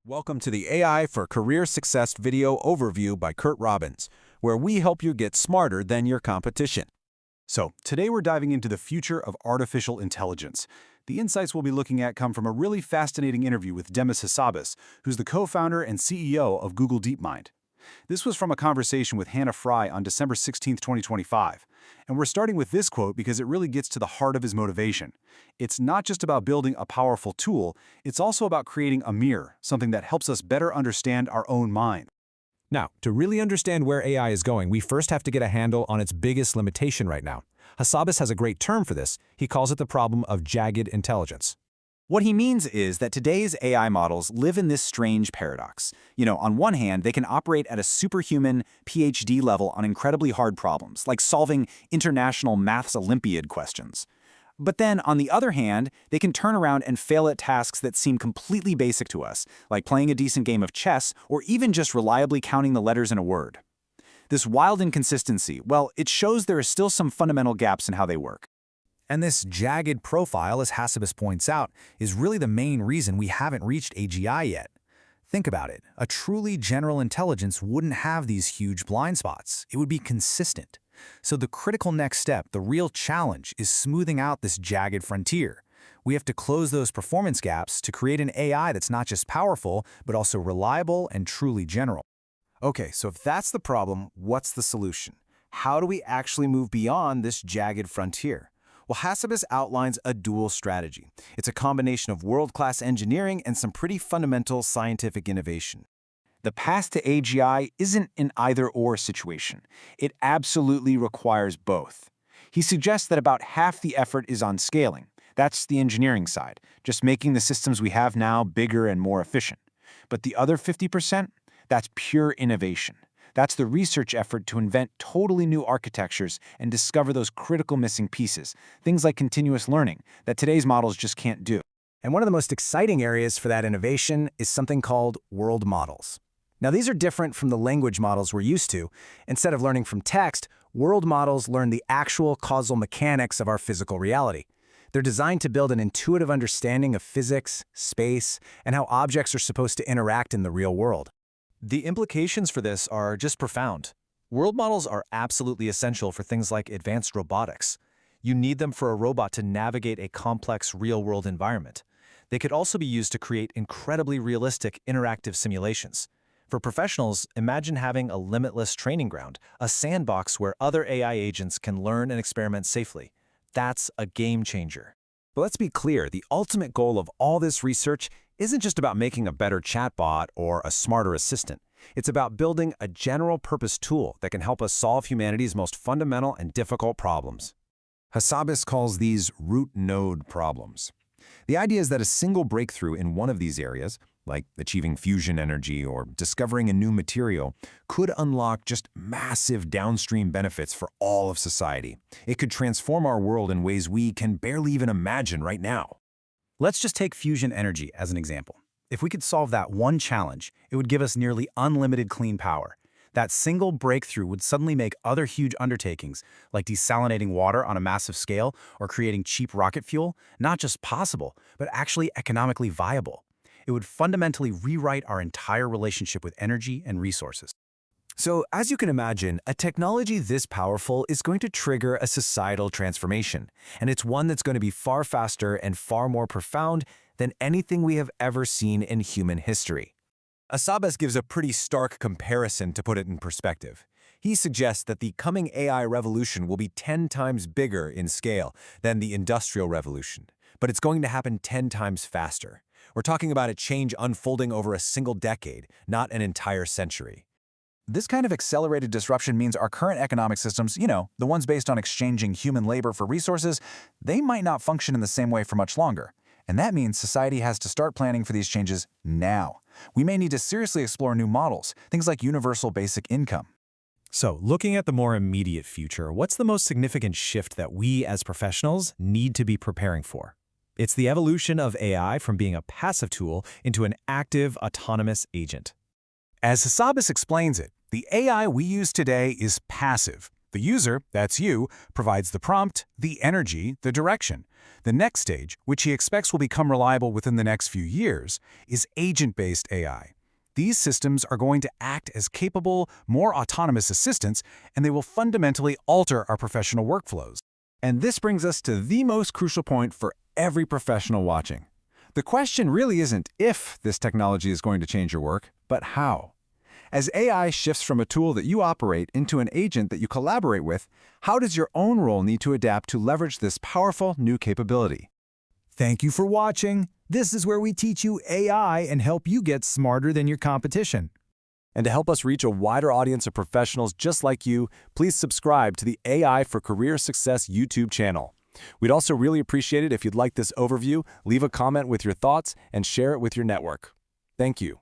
Welcome to the AI for Career Success video overview by Curt Robbins, where we help you get smarter than your competition. So, today we're diving into the future of artificial intelligence. The insights we'll be looking at come from a really fascinating interview with Demis Hassabis, who's the co-founder and CEO of Google DeepMind. This was from a conversation with Hannah Fry on December 16, 2025. And we're starting with this quote because it really gets to the heart of his motivation. It's not just about building a powerful tool, it's also about creating a mirror, something that helps us better understand our own mind. Now, to really understand where AI is going, we first have to get a handle on its biggest limitation right now. Hassabis has a great term for this. He calls it the problem of jagged intelligence. What he means is that today's AI models live in this strange paradox. On one hand, they can operate at a superhuman PhD level on incredibly hard problems, like solving international maths Olympiad questions. But then, on the other hand, they can turn around and fail at tasks that seem completely basic to us, like playing a decent game of chess or even just reliably counting the letters in a word. This wild inconsistency, well, it shows there are still some fundamental gaps in how they work. And this jagged profile, as Hassabis points out, is really the main reason we haven't reached AGI yet. Think about it. A truly general intelligence wouldn't have these huge blind spots. It would be consistent. So the critical next step, the real challenge, is smoothing out this jagged frontier. We have to close those performance gaps to create an AI that's not just powerful, but also reliable and truly general. Okay, so if that's the problem, what's the solution? How do we actually move beyond this jagged frontier? Well, Hassabis outlines a dual strategy. It's a combination of world-class engineering and some pretty fundamental scientific innovation. The path to AGI isn't an either-or situation. It absolutely requires both. He suggests that about half the effort is on scaling. That's the engineering side, just making the systems we have now bigger and more efficient. But the other 50%, that's pure innovation. That's the research effort to invent totally new architectures and discover those critical missing pieces, things like continuous learning, that today's models just can't do. And one of the most exciting areas for that innovation is something called world models. Now, these are different from the language models we're used to. Instead of learning from text, world models learn the actual causal mechanics of our physical reality. They're designed to build an intuitive understanding of physics, space, and how objects are supposed to interact in the real world. The implications for this are just profound. World models are absolutely essential for things like advanced robotics. You need them for a robot to navigate a complex real-world environment. They could also be used to create incredibly realistic interactive simulations. For professionals, imagine having a limitless training ground, a sandbox where other AI agents can learn and experiment safely. That's a game changer. But let's be clear, the ultimate goal of all this research isn't just about making a better chatbot or a smarter assistant. It's about building a general-purpose tool that can help us solve humanity's most fundamental and difficult problems. Hassabis calls these root node problems. The idea is that a single breakthrough in one of these areas, like achieving fusion energy or discovering a new material, could unlock just massive downstream benefits for all of society. It could transform our world in ways we can barely even imagine right now. Let's just take fusion energy as an example. If we could solve that one challenge, it would give us nearly unlimited clean power. That single breakthrough would suddenly make other huge undertakings, like desalinating water on a massive scale or creating cheap rocket fuel, not just possible, but actually economically viable. It would fundamentally rewrite our entire relationship with energy and resources. So, as you can imagine, a technology this powerful is going to trigger a societal transformation, and it's one that's going to be far faster and far more profound than anything we have ever seen in human history. Hassabis gives a pretty stark comparison to put it in perspective. He suggests that the coming AI revolution will be 10 times bigger in scale than the Industrial Revolution, but it's going to happen 10 times faster. We're talking about a change unfolding over a single decade, not an entire century. This kind of accelerated disruption means our current economic systems, the ones based on exchanging human labor for resources, they might not function in the same way for much longer. And that means society has to start planning for these changes now. We may need to seriously explore new models, things like universal basic income. So, looking at the more immediate future, what's the most significant shift that we as professionals need to be preparing for? It's the evolution of AI from being a passive tool into an active, autonomous agent. As Hassabis explains it, the AI we use today is passive. The user, that's you, provides the prompt, the energy, the direction. The next stage, which he expects will become reliable within the next few years, is agent-based AI. These systems are going to act as capable, more autonomous assistants, and they will fundamentally alter our professional workflows. And this brings us to the most crucial point for every professional watching. The question really isn't if this technology is going to change your work, but how. As AI shifts from a tool that you operate into an agent that you collaborate with, how does your own role need to adapt to leverage this powerful new capability? Thank you for watching. This is where we teach you AI and help you get smarter than your competition. And to help us reach a wider audience of professionals just like you, please subscribe to the AI for Career Success YouTube channel. We'd also really appreciate it if you'd like this overview, leave a comment with your thoughts, and share it with your network. Thank you.